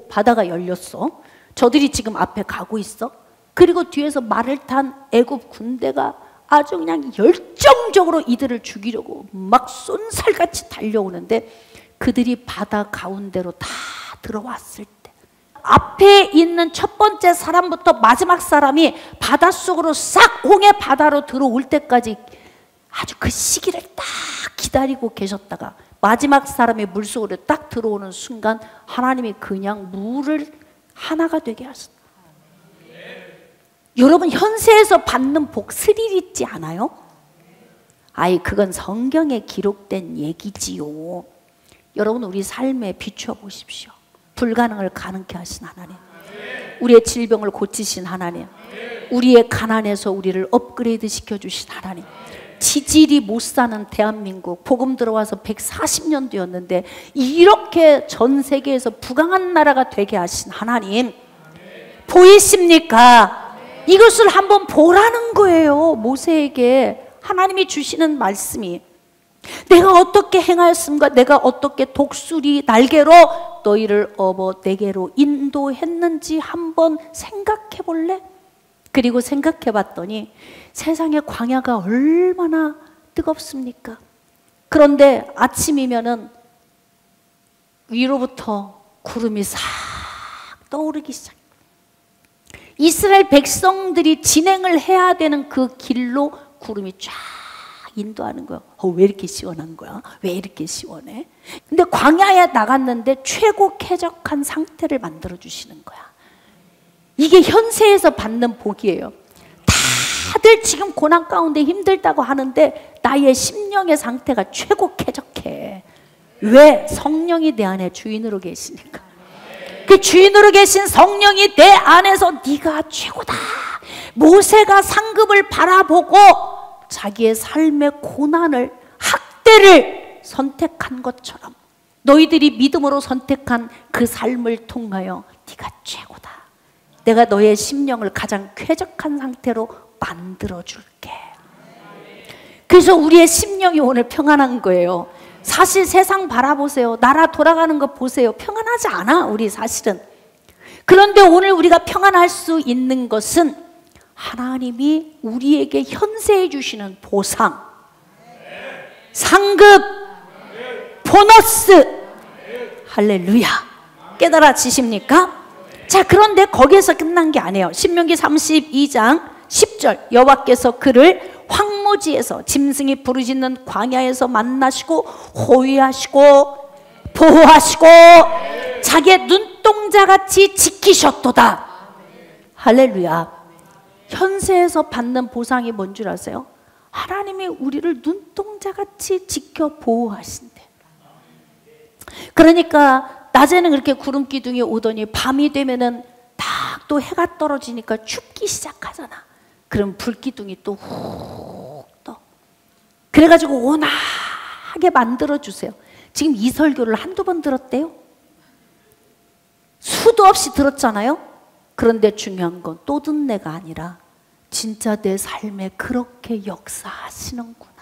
바다가 열렸어. 저들이 지금 앞에 가고 있어. 그리고 뒤에서 말을 탄 애굽 군대가 아주 그냥 열정적으로 이들을 죽이려고 막 쏜살같이 달려오는데 그들이 바다 가운데로 다 들어왔을 때 앞에 있는 첫 번째 사람부터 마지막 사람이 바닷속으로 싹 홍해 바다로 들어올 때까지 아주 그 시기를 딱 기다리고 계셨다가 마지막 사람이 물속으로 딱 들어오는 순간 하나님이 그냥 물을 하나가 되게 하셨다. 여러분, 현세에서 받는 복 스릴 있지 않아요? 아이, 그건 성경에 기록된 얘기지요. 여러분, 우리 삶에 비추어 보십시오. 불가능을 가능케 하신 하나님, 우리의 질병을 고치신 하나님, 우리의 가난에서 우리를 업그레이드 시켜주신 하나님, 지질이 못 사는 대한민국 복음 들어와서 140년 되었는데 이렇게 전 세계에서 부강한 나라가 되게 하신 하나님, 보이십니까? 이것을 한번 보라는 거예요. 모세에게 하나님이 주시는 말씀이, 내가 어떻게 행하였음과 내가 어떻게 독수리 날개로 너희를 업어 내게로 인도했는지 한번 생각해 볼래? 그리고 생각해 봤더니 세상의 광야가 얼마나 뜨겁습니까? 그런데 아침이면은 위로부터 구름이 싹 떠오르기 시작. 이스라엘 백성들이 진행을 해야 되는 그 길로 구름이 쫙 인도하는 거야. 왜 이렇게 시원한 거야? 왜 이렇게 시원해? 근데 광야에 나갔는데 최고 쾌적한 상태를 만들어 주시는 거야. 이게 현세에서 받는 복이에요. 다들 지금 고난 가운데 힘들다고 하는데 나의 심령의 상태가 최고 쾌적해. 왜? 성령이 내 안에 주인으로 계시니까. 그 주인으로 계신 성령이 내 안에서 네가 최고다. 모세가 상급을 바라보고 자기의 삶의 고난을, 학대를 선택한 것처럼 너희들이 믿음으로 선택한 그 삶을 통하여 네가 최고다. 내가 너의 심령을 가장 쾌적한 상태로 만들어줄게. 그래서 우리의 심령이 오늘 평안한 거예요. 사실 세상 바라보세요. 나라 돌아가는 거 보세요. 평안하지 않아, 우리 사실은. 그런데 오늘 우리가 평안할 수 있는 것은 하나님이 우리에게 현세해 주시는 보상, 상급, 보너스. 할렐루야. 깨달아지십니까? 자, 그런데 거기에서 끝난 게 아니에요. 신명기 32장 10절, 여호와께서 그를 황무지에서 짐승이 부르짖는 광야에서 만나시고 호위하시고 보호하시고 자기의 눈동자같이 지키셨도다. 할렐루야. 현세에서 받는 보상이 뭔 줄 아세요? 하나님이 우리를 눈동자같이 지켜 보호하신대. 그러니까 낮에는 그렇게 구름 기둥이 오더니 밤이 되면은 딱 또 해가 떨어지니까 춥기 시작하잖아. 그럼 불기둥이 또 훅 떠. 그래가지고 온화하게 만들어주세요. 지금 이 설교를 한두 번 들었대요? 수도 없이 들었잖아요? 그런데 중요한 건 또 듣는 내가 아니라 진짜 내 삶에 그렇게 역사하시는구나.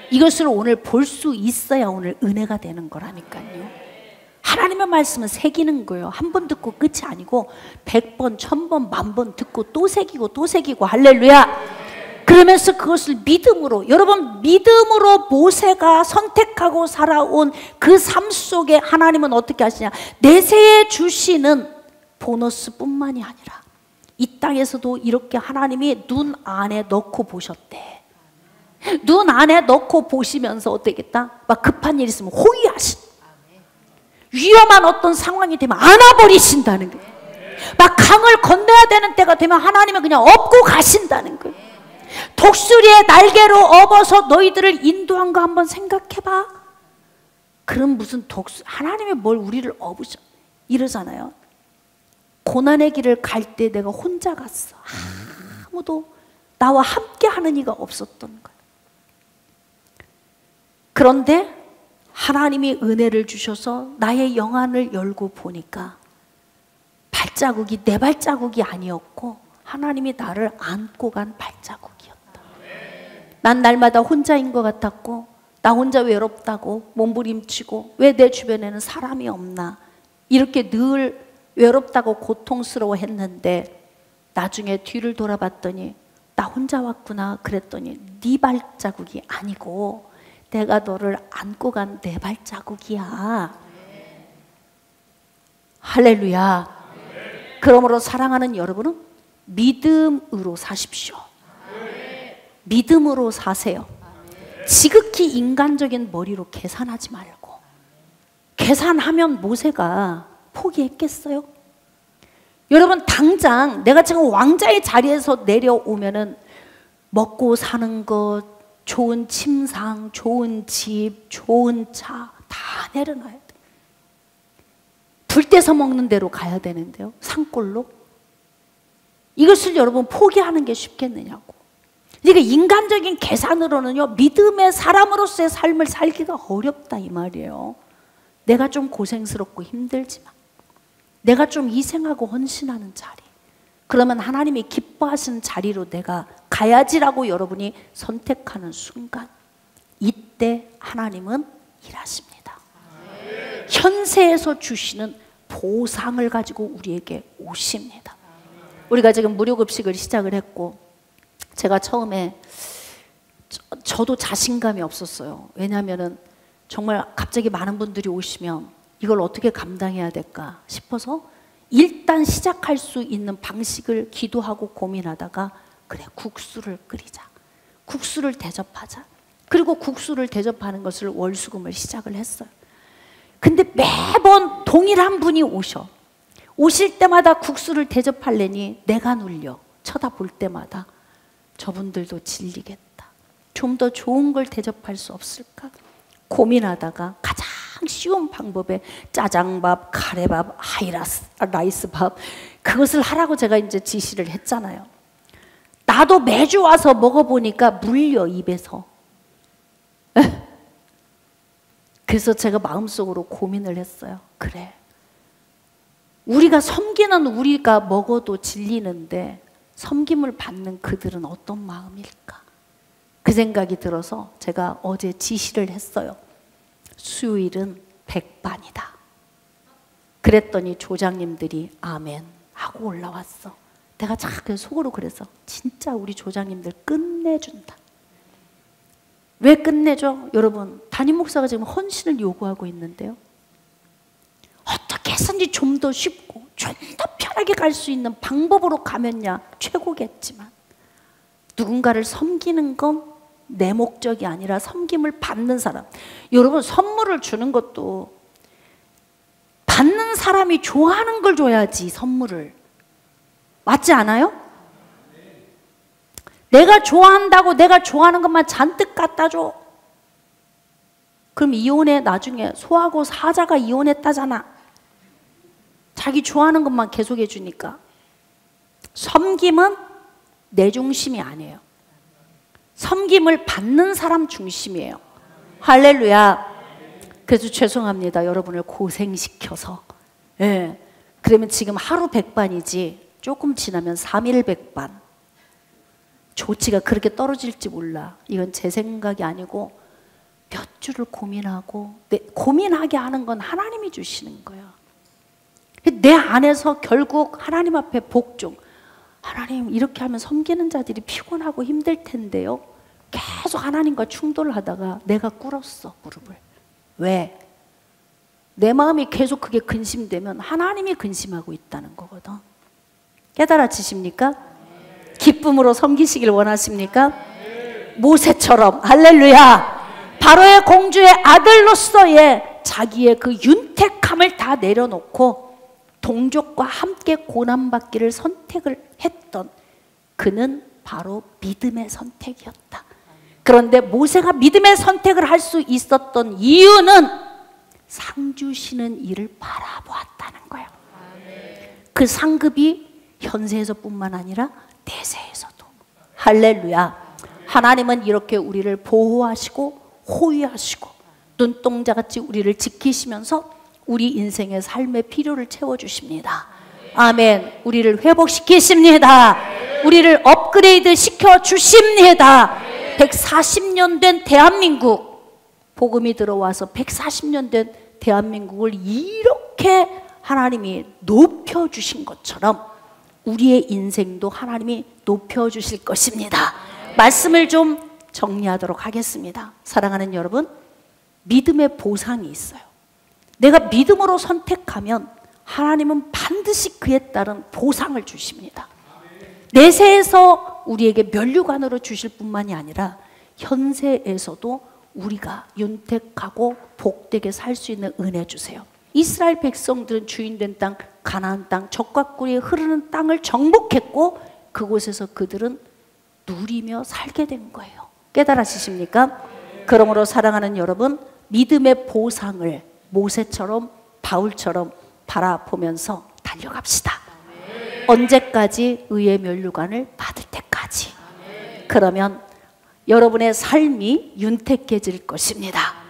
이것을 오늘 볼 수 있어야 오늘 은혜가 되는 거라니까요. 하나님의 말씀은 새기는 거예요. 한 번 듣고 끝이 아니고 100번, 1000번, 10,000번 듣고 또 새기고 또 새기고. 할렐루야. 그러면서 그것을 믿음으로, 여러분 믿음으로 모세가 선택하고 살아온 그 삶 속에 하나님은 어떻게 하시냐, 내세에 주시는 보너스뿐만이 아니라 이 땅에서도 이렇게 하나님이 눈 안에 넣고 보셨대. 눈 안에 넣고 보시면서 어떻겠다? 막 급한 일 있으면 호위하신, 위험한 어떤 상황이 되면 안아버리신다는 거예요. 막 강을 건너야 되는 때가 되면 하나님은 그냥 업고 가신다는 거예요. 독수리의 날개로 업어서 너희들을 인도한 거 한번 생각해봐. 그럼 무슨 하나님이 뭘 우리를 업으셔 이러잖아요. 고난의 길을 갈 때 내가 혼자 갔어. 아무도 나와 함께 하는 이가 없었던 거예요. 그런데 하나님이 은혜를 주셔서 나의 영안을 열고 보니까 발자국이 내 발자국이 아니었고 하나님이 나를 안고 간 발자국이었다. 난 날마다 혼자인 것 같았고, 나 혼자 외롭다고 몸부림치고, 왜 내 주변에는 사람이 없나 이렇게 늘 외롭다고 고통스러워 했는데, 나중에 뒤를 돌아봤더니 나 혼자 왔구나 그랬더니 네 발자국이 아니고 내가 너를 안고 간 내 발자국이야. 할렐루야. 그러므로 사랑하는 여러분은 믿음으로 사십시오. 믿음으로 사세요. 지극히 인간적인 머리로 계산하지 말고. 계산하면 모세가 포기했겠어요? 여러분 당장 내가 지금 왕자의 자리에서 내려오면은 먹고 사는 것, 좋은 침상, 좋은 집, 좋은 차 다 내려놔야 돼. 불 떼서 먹는 대로 가야 되는데요, 산골로. 이것을 여러분 포기하는 게 쉽겠느냐고. 그러니까 인간적인 계산으로는요, 믿음의 사람으로서의 삶을 살기가 어렵다 이 말이에요. 내가 좀 고생스럽고 힘들지만, 내가 좀 희생하고 헌신하는 자리, 그러면 하나님이 기뻐하시는 자리로 내가 가야지라고 여러분이 선택하는 순간, 이때 하나님은 일하십니다. 현세에서 주시는 보상을 가지고 우리에게 오십니다. 우리가 지금 무료급식을 시작을 했고, 제가 처음에 저도 자신감이 없었어요. 왜냐하면 정말 갑자기 많은 분들이 오시면 이걸 어떻게 감당해야 될까 싶어서 일단 시작할 수 있는 방식을 기도하고 고민하다가, 그래 국수를 끓이자, 국수를 대접하자. 그리고 국수를 대접하는 것을 월수금을 시작을 했어요. 근데 매번 동일한 분이 오실 때마다 국수를 대접하려니 내가 눌려. 쳐다볼 때마다 저분들도 질리겠다, 좀 더 좋은 걸 대접할 수 없을까 고민하다가 가장 쉬운 방법에 짜장밥, 카레밥, 라이스밥 그것을 하라고 제가 이제 지시를 했잖아요. 나도 매주 와서 먹어보니까 물려 입에서. 그래서 제가 마음속으로 고민을 했어요. 그래, 우리가 섬기는 우리가 먹어도 질리는데 섬김을 받는 그들은 어떤 마음일까? 그 생각이 들어서 제가 어제 지시를 했어요. 수요일은 백반이다. 그랬더니 조장님들이 아멘 하고 올라왔어. 내가 참 속으로 그래서 진짜 우리 조장님들 끝내준다. 왜 끝내줘? 여러분, 담임 목사가 지금 헌신을 요구하고 있는데요, 어떻게 해서든지 좀 더 쉽고 좀 더 편하게 갈 수 있는 방법으로 가면야 최고겠지만, 누군가를 섬기는 건 내 목적이 아니라 섬김을 받는 사람. 여러분, 선물을 주는 것도 받는 사람이 좋아하는 걸 줘야지 선물을. 맞지 않아요? 내가 좋아한다고 내가 좋아하는 것만 잔뜩 갖다 줘. 그럼 이혼해. 나중에 소하고 사자가 이혼했다잖아. 자기 좋아하는 것만 계속 해주니까. 섬김은 내 중심이 아니에요. 섬김을 받는 사람 중심이에요. 할렐루야. 그래서 죄송합니다, 여러분을 고생시켜서. 예. 그러면 지금 하루 백반이지 조금 지나면 3일 백반. 조치가 그렇게 떨어질지 몰라. 이건 제 생각이 아니고 몇 주를 고민하고, 고민하게 하는 건 하나님이 주시는 거예요. 내 안에서 결국 하나님 앞에 복종. 하나님, 이렇게 하면 섬기는 자들이 피곤하고 힘들 텐데요. 계속 하나님과 충돌을 하다가 내가 꿇었어, 무릎을. 왜? 내 마음이 계속 그게 근심되면 하나님이 근심하고 있다는 거거든. 깨달아지십니까? 기쁨으로 섬기시길 원하십니까? 모세처럼. 할렐루야. 바로의 공주의 아들로서의 자기의 그 윤택함을 다 내려놓고 동족과 함께 고난받기를 선택을 했던 그는 바로 믿음의 선택이었다. 그런데 모세가 믿음의 선택을 할 수 있었던 이유는 상 주시는 이를 바라보았다는 거예요. 그 상급이 현세에서뿐만 아니라 내세에서도. 할렐루야. 하나님은 이렇게 우리를 보호하시고 호위하시고 눈동자같이 우리를 지키시면서 우리 인생의 삶의 필요를 채워주십니다. 아멘. 우리를 회복시키십니다. 우리를 업그레이드 시켜주십니다. 140년 된 대한민국, 복음이 들어와서 140년 된 대한민국을 이렇게 하나님이 높여주신 것처럼 우리의 인생도 하나님이 높여주실 것입니다. 말씀을 좀 정리하도록 하겠습니다. 사랑하는 여러분, 믿음의 보상이 있어요. 내가 믿음으로 선택하면 하나님은 반드시 그에 따른 보상을 주십니다. 내세에서 우리에게 면류관으로 주실 뿐만이 아니라 현세에서도 우리가 윤택하고 복되게 살 수 있는 은혜 주세요. 이스라엘 백성들은 주인된 땅, 가나안 땅, 젖과 꿀이 흐르는 땅을 정복했고 그곳에서 그들은 누리며 살게 된 거예요. 깨달아지십니까? 그러므로 사랑하는 여러분, 믿음의 보상을 모세처럼 바울처럼 바라보면서 달려갑시다. 언제까지? 의의 면류관을 받을 때까지. 그러면 여러분의 삶이 윤택해질 것입니다.